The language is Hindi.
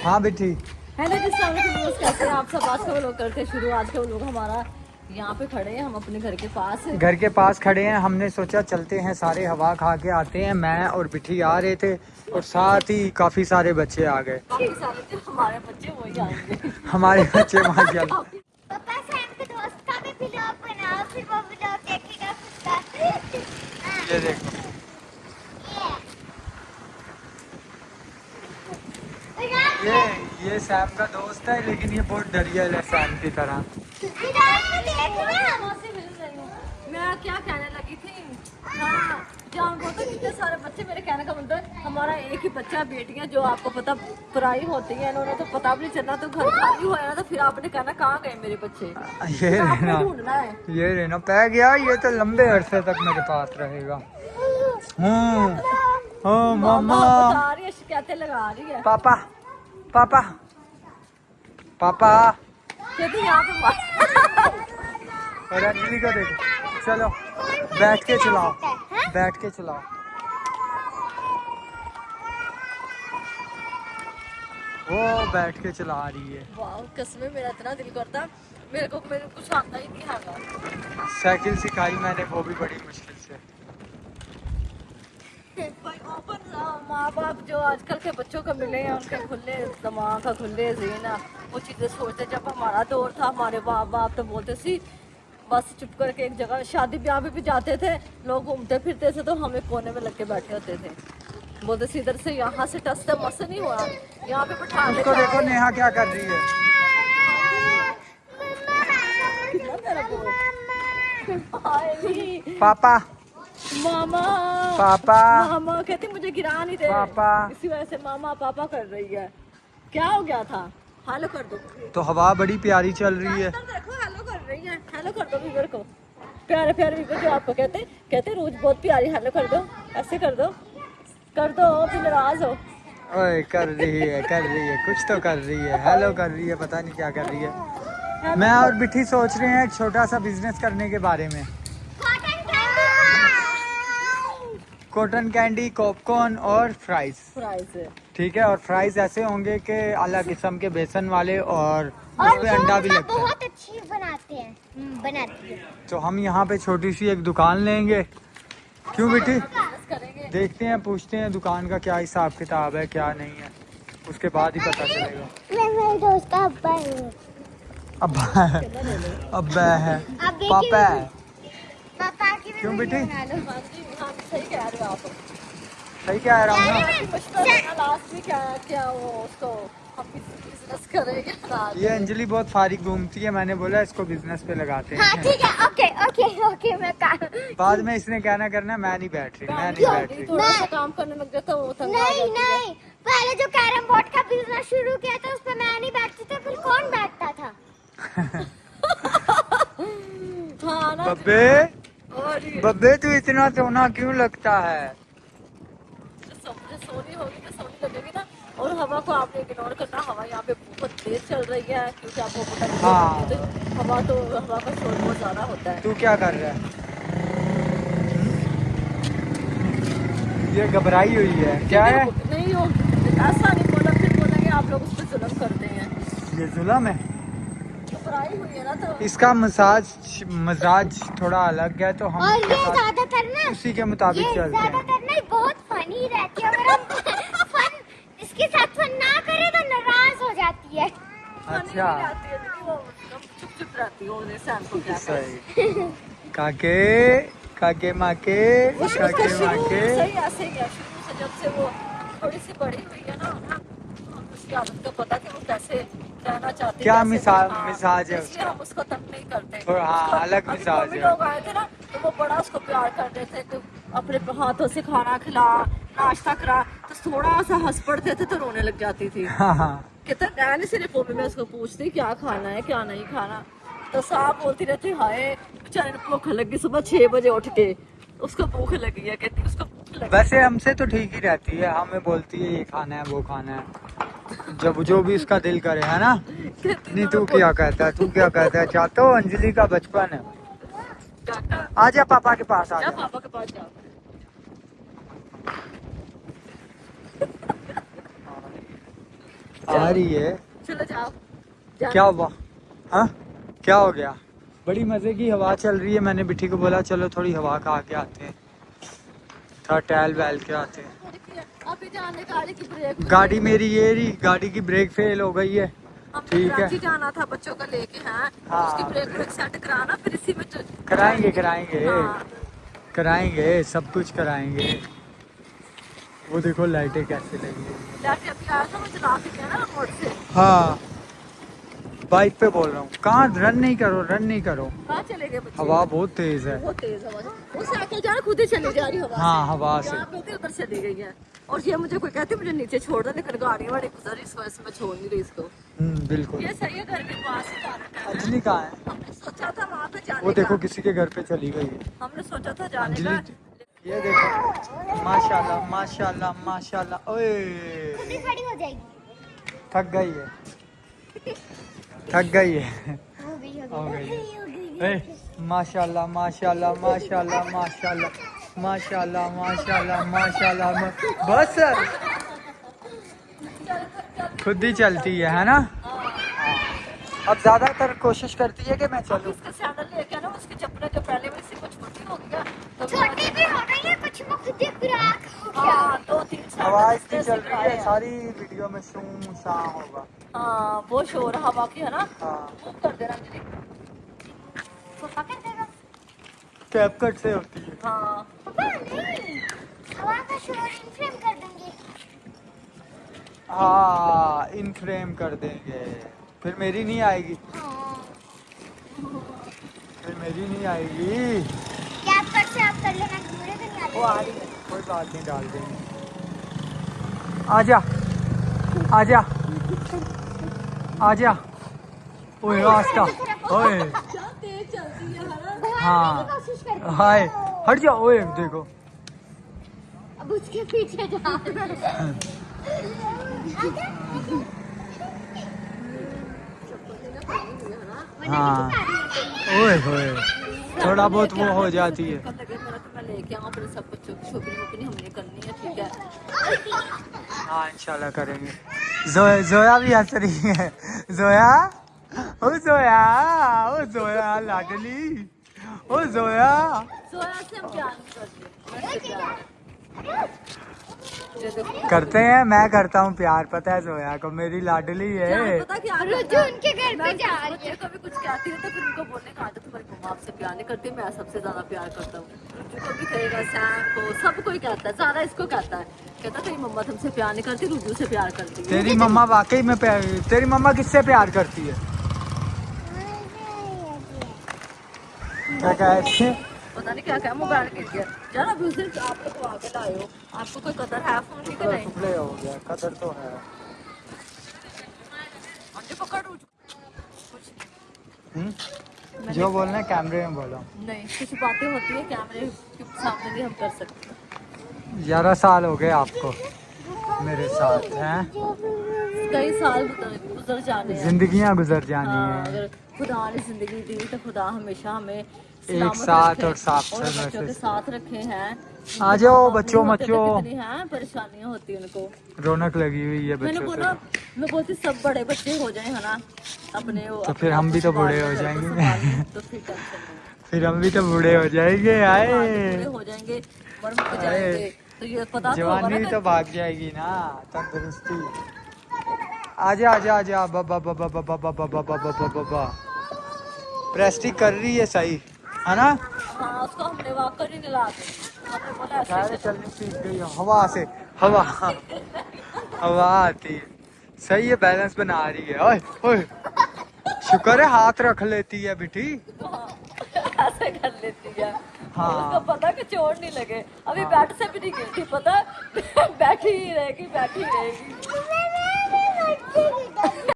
हाँ बेटी। हेलो जी, अस्सलाम वालेकुम दोस्त, कैसे हैं आप सब। आज का लोग करते शुरू। आज का लोग हमारा यहाँ पे खड़े हैं, हम अपने घर के पास हैं। घर के पास खड़े हैं, हमने सोचा चलते हैं सारे हवा खा के आते हैं। मैं और बिठी आ रहे थे और साथ ही काफी सारे बच्चे आ गए। काफी सारे थे हमारे बच्चे, वही आएंगे। हमारे बच्चे माशाल्लाह। पापा सैम के दोस्त का भी व्लॉग बनाओ, फिर वो व्लॉग देखेगा खुद ये देखो, ये सैम का दोस्त है, लेकिन ये बहुत डरियल है सैम की तरह। मैं क्या कहने लगी थी, हाँ जान को तो कितने सारे बच्चे, मेरे कहने का मतलब हमारा एक ही बच्चा, बेटियां जो आपको पता पराई होती है, इन्होंने तो पता भी नहीं चलना, तो घर खाली हुआ ना, तो फिर आपने कहना कहाँ गए मेरे बच्चे। ये आपने रहना, ढूंढना है। ये रहना पै गया, ये तो लंबे अरसे तक मेरे पास रहेगा। मामा बता रही है, शिकायतें लगा रही है। पापा पापा पापा। कहती यहाँ पे और अंजलि को देखो, चलो बैठ के चलाओ, बैठ के चलाओ। वो बैठ के चला रही है। वाह, कसम मेरा इतना दिल करता, मेरे को कुछ आता ही नहीं है। साइकिल सिखाई मैंने, वो भी बड़ी मुश्किल से। माँ बाप जो आजकल के बच्चों को मिले हैं, उनके खुले दिमाग का, खुले ज़हन है, वो चीज़ें सोचते। जब हमारा दौर था, हमारे माँ बाप तो बोलते सी बस चुप करके एक जगह शादी ब्याह में भी जाते थे, लोग घूमते फिरते थे तो हमें कोने में लग के बैठे होते थे, बोलते सी इधर से यहाँ से टस से मस नहीं हुआ, यहाँ पे बैठा दे। उसको देखो नेहा क्या कर रही है। पापा मामा पापा मामा कहती मुझे गिरा नहीं दे, पापा। इसी वजह से मामा पापा कर रही है। क्या हो गया था, हेलो कर दो। तो हवा बड़ी प्यारी चल रही है। देखो हेलो कर रही है, हेलो कर दो वीवर को, प्यारे प्यारे वीवर जो आपको कहते रोज बहुत प्यारी, हेलो कर दो, ऐसे कर दो फिर नाराज हो। ओए कर रही है कुछ तो कर रही है, हेलो कर रही है, पता नहीं क्या कर रही है। मैं और बिठी सोच रहे हैं एक छोटा सा बिजनेस करने के बारे में। कॉटन कैंडी, पॉपकॉर्न और फ्राइज। ठीक है, और फ्राइज ऐसे होंगे कि अलग किस्म के बेसन वाले, और उसमें अंडा भी लगता है। बहुत अच्छी बनाते हैं। तो हम यहाँ पे छोटी सी एक दुकान लेंगे, क्यों बेटी? देखते हैं, पूछते हैं दुकान का क्या हिसाब किताब है, क्या नहीं है, उसके बाद ही पता चलेगा। मेरे दोस्त का अब्बा है। अब्बा है, अब्बा है, पापा है। पापा की क्यों बेटी? सही कह रहे हो आप, सही कह रहा हूँ ना। लास्ट में क्या वो उसको हम बिजनेस करेंगे। ये अंजलि बहुत फारिग घूमती है, मैंने बोला इसको बिजनेस पे लगाते हाँ हैं। ठीक है, ओके मैं बाद में इसने कहना करना मैं नहीं बैठ रही। थोड़ा सा काम करने लग जाता वो नहीं, पहले जो कैरम बोर्ड का बिजनेस शुरू किया था उस पर मैं नहीं बैठती थी, फिर कौन बैठता था? हाँ ना। बब्बे तू इतना सोना क्यों लगता है? सोनी होगी तो सोनी लगेगी ना। और हवा को आपने इग्नोर करना, हवा यहाँ पे बहुत तेज चल रही है, क्योंकि आपको पता है हवा का शोर बहुत ज्यादा होता है। तू क्या कर रहा है? ये घबराई हुई है क्या है? नहीं हो, ऐसा नहीं बोला, फिर बोलेंगे आप लोग उस पर जुल्म करते हैं। ये जुल्म है। घबराई हुई है ना, तो इसका मजाज थोड़ा अलग है, तो हम और ये ज्यादातर ना उसी के मुताबिक चलते हैं। ज्यादातर ना बहुत फनी रहती है, अगर हम फन इसके साथ फन ना करें तो नाराज हो जाती है। अच्छा चुप रहती हो, सैम को क्या सही। काके काके माके काके माके। सही ऐसे ही है, शुरू से जब से वो थोड़ी सी बड़ी हुई है ना, उसकी आदत का पता कि वो कैसे रहना चाहती है, क्या मिजाज है इसलिए हम उसको तंग नहीं करते। थोड़ा हाँ, अलग मिजाज है। लोग आए थे ना, तो वो बड़ा उसको प्यार करते थे, तो अपने हाथों से खाना खिला, नाश्ता करा, तो थोड़ा सा हंस पड़ते थे तो रोने लग जाती थी। हाँ। कितना नहीं, सिर्फ वो मैं उसको पूछती क्या खाना है क्या नहीं खाना, तो साफ बोलती रहती, हाय बेचारे भूख लगी, सुबह 6 बजे उठ के उसको भूख लगी है, कहती उसको भूख लगी। वैसे हमसे तो ठीक ही रहती है, हमें बोलती है ये खाना है वो खाना है, जब जो भी उसका दिल करे, है ना? नहीं तू क्या कहता है? चाहता हो अंजलि का बचपन है। आजा पापा के पास, आजा पापा के पास जाओ। आ रही है। चलो जाओ। क्या हुआ? हाँ, क्या हो गया? बड़ी मजे की हवा चल रही है। मैंने बिट्टी को बोला चलो थोड़ी हवा खा के आते हैं, थोड़ा टहल वहल के आते हैं। अभी जाने गाड़ी की ब्रेक। गाड़ी मेरी ये रही, गाड़ी की ब्रेक फेल हो गई है। हमने ठीक है, कराची जाना था बच्चों को लेके। हैं हाँ। उसकी ब्रेक ब्रेक सेट कराना, फिर इसी में कराएंगे कराएंगे हाँ। कराएंगे, सब कुछ कराएंगे। वो देखो लाइटें कैसे लगी है। लाइट अभी आया था, मैं चला के गया ना मोड़ से। हाँ, बाइक पे बोल रहा हूँ। कहाँ? रन नहीं करो, रन नहीं करो। कहाँ चले गए बच्चे? हवा बहुत तेज है। बहुत तेज हवा है। वो साइकिल जा रहा खुद ही चली जा रही हवा हाँ, से। हवा से। यहाँ पे थी, उधर चली गई है। और ये मुझे कोई कहती मुझे नीचे छोड़ दे, लेकिन गाड़ी वाड़ी गुजर रही, इस वजह से मैं छोड़ नहीं रही इसको। बिल्कुल। ये सही है, घर के पास ही जा रखा है। अंजलि कहाँ है? हमने सोचा था वहाँ पे जाने वो देखो का। किसी के घर पे चली गई है। हमने सोचा था जाने का। अंजलि, ये देखो, माशाल्लाह माशाल्लाह माशाल्लाह। ओए, खुद ही खड़ी हो जाएगी। थक गई है, थक गई है। हो गई हो गई। हो गई। ए, माशाल्लाह माशाल्लाह माशाल्लाह माशाल्लाह माशाल्लाह माशाल्लाह माशाल्लाह। बस खुद ही चलती है ना? अब ज्यादातर कोशिश करती है कि मैं चलूं। इसका सैंडल लेके आना, उसकी चप्पलें जो पहले में से कुछ छोटी हो गया तो छोटी भी हो गई है, कुछ में खुद ही खुराक हो गया। हाँ, 2-3 सैंडल आवाज इसने की चल रही सिखाए है, हैं। सारी वीडियो में शूं शां होगा। हाँ, वो शोर हवा की है ना। हाँ, वो कर देना अंजलि। पापा कर देगा। कैप कट से होती है। हाँ, पापा नहीं, हवा का शोर इन फ्रेम कर देंगे। हाँ, इन फ्रेम कर देंगे, फिर मेरी नहीं आएगी, हाँ, फिर मेरी नहीं आएगी। कैप कट से आप कर लेना, मुझे तो नहीं वो आ आता। रही है। कोई बात नहीं, डाल देंगे। आजा आजा आजा। ओए रास्ता, ओए क्या तेज चलती है ना। हाँ, कोशिश करती हाय, हट जा। ओए देखो, अब उसके पीछे जा। हाँ, ओए होए, थोड़ा बहुत वो हो जाती है। कब लगे मेरा तो मैं लेके आऊँ, फिर सब बच्चों की शॉपिंग वॉपिंग हमने करनी है, ठीक है। हाँ, इंशाल्लाह करेंगे। जोया भी हंस रही है। जोया, ओ जोया, ओ जोया लाडली, ओ जोया। सोया से हम प्यार नहीं करते, मैं इससे प्यार करती हूँ। ये देखो। करते हैं, मैं करता हूँ प्यार, पता है जोया को, मेरी लाडली है। जान पता क्या रुजू करता है? उनके घर पे मैं जा रही बच्चे को भी कुछ कहती हूँ तो फिर उनको बोलने का आदत, तुम्हारी मम्मा आपसे प्यार नहीं करती, मैं सबसे ज्यादा प्यार करता हूँ। रुजू को भी कहेगा, सैम को, सब कोई कहता है, ज्यादा इसको कहता है, कहता तेरी मम्मा तुमसे प्यार नहीं करती, रुजू से प्यार करती है। तेरी मम्मा वाकई में प्यार, तेरी मम्मा किससे प्यार करती है? क्या कहते हैं? पता नहीं क्या क्या मोबाइल गिर गया। यार अभी उस दिन आप लोग आके लाए हो, आपको कोई कदर है फोन की कि नहीं? टुकड़े हो गया, कदर तो है। मुझे पकड़ रुजू। जो बोलना है कैमरे में बोलो। नहीं, कुछ बातें होती है कैमरे के सामने भी हम कर सकते हैं। 11 साल हो गए आपको मेरे साथ, हैं? कई साल गुजर जाने हैं। जिंदगियां गुजर जानी हाँ, है। अगर खुदा ने जिंदगी दी तो खुदा हमेशा हमें एक सलामत साथ रखे और साफ और साथ बच्चों के साथ रखे हैं। आ जाओ माँ-बाप बच्चों, नहीं होते तो बच्चों। कितनी हैं परेशानियां होती हैं उनको। रौनक लगी हुई है मैंने बच्चों बोला, से। मैं बोलती सब बड़े बच्चे हो जाए है ना अपने वो, तो अपने फिर आप हम को भी तो बूढ़े संभालने हो घर को जाएंगे। संभालने, तो फिर टेंशन नहीं। फिर हम भी तो बूढ़े हो जाएंगे। बूढ़े आए, हो जाएंगे, मर मुक जाएंगे, तो ये पता तो होगा जवानी भी ना। तो भाग जाएगी ना, तंदुरुस्ती। आजा आजा आजा, बाबा बाबा बाबा बाबा बाबा बाबा बाबा। प्रेस्टिक कर रही है सही, है ना? हाँ, उसको हमने वाकर ही दिला के, हमने बोला ऐसे टायर ऐसे चलनी सीख गई है, हवा से, हवा हवा आती है। सही है, बैलेंस बना रही है। ओए ओए, शुक्र है हाथ रख लेती है बेटी। ऐसे कर लेती है। हाँ। उसको पता कि चोट नहीं लगे, अभी बेड से भी नहीं गिरती, पता बैठी ही रहेगी, बैठी ही रहेगी।